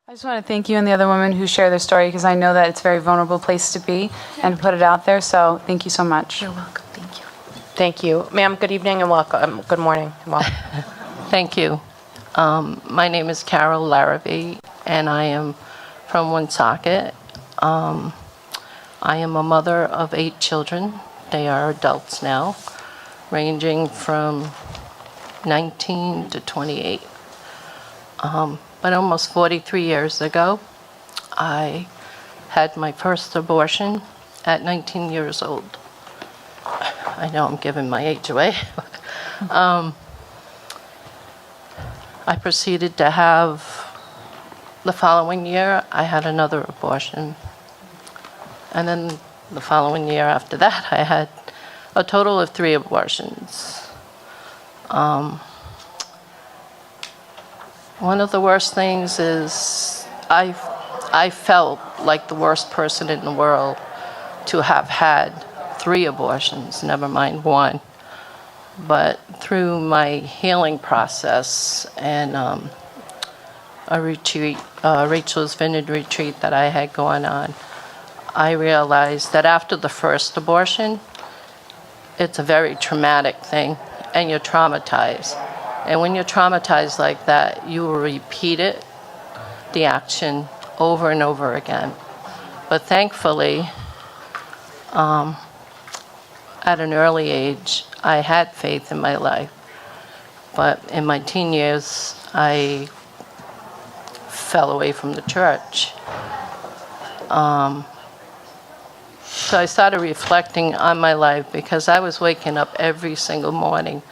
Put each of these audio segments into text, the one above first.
I just want to thank you and the other women who share their story, because I know that it's a very vulnerable place to be and to put it out there. So thank you so much. You're welcome. Thank you. Thank you. Ma'am, good evening and welcome. Good morning and welcome. Thank you. My name is Carol Larrabee, and I am from Woonsocket. I am a mother of 8 children. They are adults now, ranging from 19 to 28. But almost 43 years ago, I had my first abortion at 19 years old. I know I'm giving my age away. I proceeded to have, the following year, I had another abortion. And then the following year after that, I had a total of 3 abortions. One of the worst things is I felt like the worst person in the world to have had 3 abortions, never mind 1. But through my healing process and a retreat, Rachel's Vineyard retreat that I had going on, I realized that after the first abortion, it's a very traumatic thing, and you're traumatized. And when you're traumatized like that, you will repeat it, the action, over and over again. But thankfully, at an early age, I had faith in my life. But in my teen years, I fell away from the church. So I started reflecting on my life, because I was waking up every single morning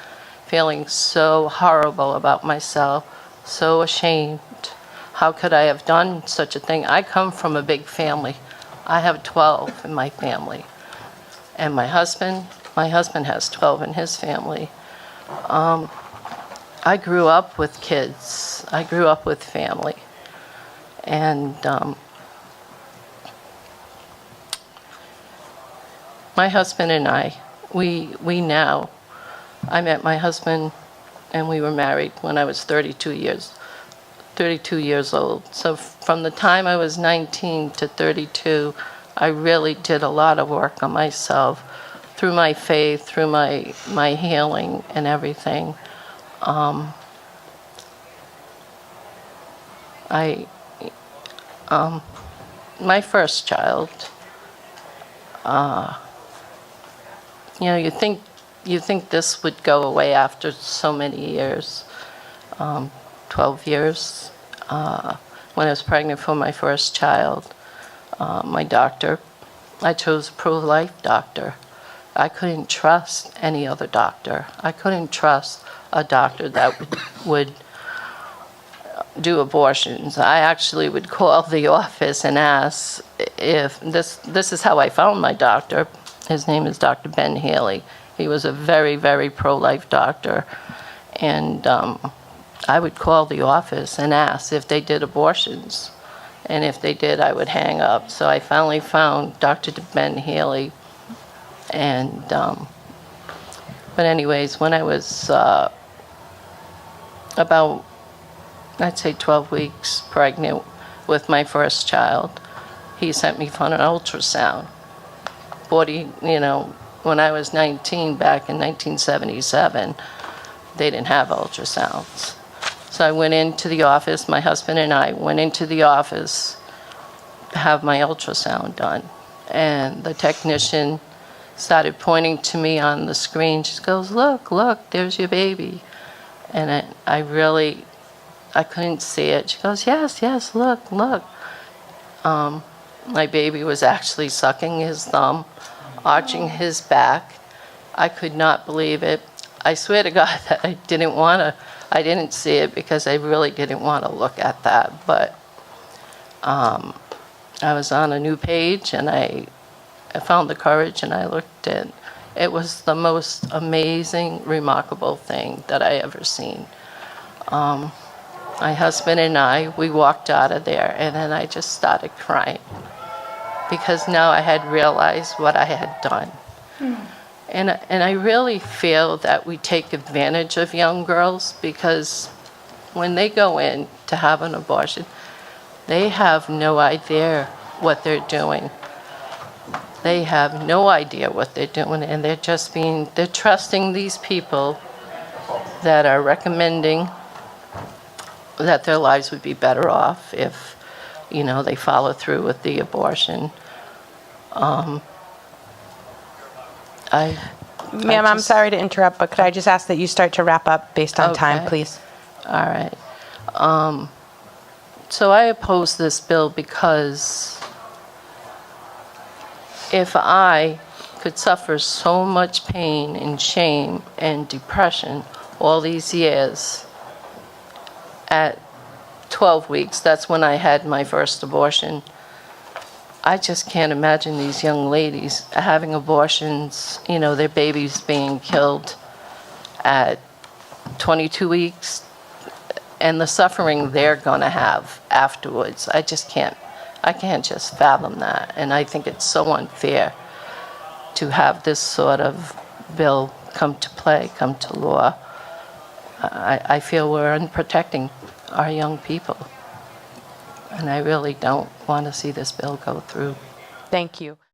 feeling so horrible about myself, so ashamed. How could I have done such a thing? I come from a big family. I have 12 in my family. And my husband has 12 in his family. I grew up with kids. I grew up with family. And my husband and I met my husband and we were married when I was 32 years old. So from the time I was 19 to 32, I really did a lot of work on myself through my faith, through my healing and everything. My first child, you think this would go away after so many years, 12 years. When I was pregnant for my first child, my doctor, I chose a pro-life doctor. I couldn't trust any other doctor. I couldn't trust a doctor that would do abortions. I actually would call the office and ask if this is how I found my doctor. His name is Dr. Ben Haley. He was a very, very pro-life doctor. And I would call the office and ask if they did abortions. And if they did, I would hang up. So I finally found Dr. Ben Haley. And, but anyways, when I was about, I'd say 12 weeks pregnant with my first child, he sent me for an ultrasound. When I was 19, back in 1977, they didn't have ultrasounds. So I went into the office, my husband and I went into the office to have my ultrasound done. And the technician started pointing to me on the screen. She goes, look, there's your baby. And I couldn't see it. She goes, yes, look. My baby was actually sucking his thumb, arching his back. I could not believe it. I swear to God that I didn't see it because I really didn't want to look at that. But I was on a new page and I found the courage and I looked and it was the most amazing, remarkable thing that I ever seen. My husband and I, we walked out of there and then I just started crying because now I had realized what I had done. And I really feel that we take advantage of young girls because when they go in to have an abortion, They have no idea what they're doing. They have no idea what they're doing, and they're trusting these people that are recommending that their lives would be better off if, they follow through with the abortion. Ma'am, I'm sorry to interrupt, but could I just ask that you start to wrap up based on time, Okay. please? All right. So I oppose this bill because if I could suffer so much pain and shame and depression all these years, at 12 weeks, that's when I had my first abortion, I just can't imagine these young ladies having abortions, their babies being killed at 22 weeks, and the suffering they're going to have afterwards. I can't just fathom that. And I think it's so unfair to have this sort of bill come to law. I feel we're unprotecting our young people. And I really don't want to see this bill go through. Thank you.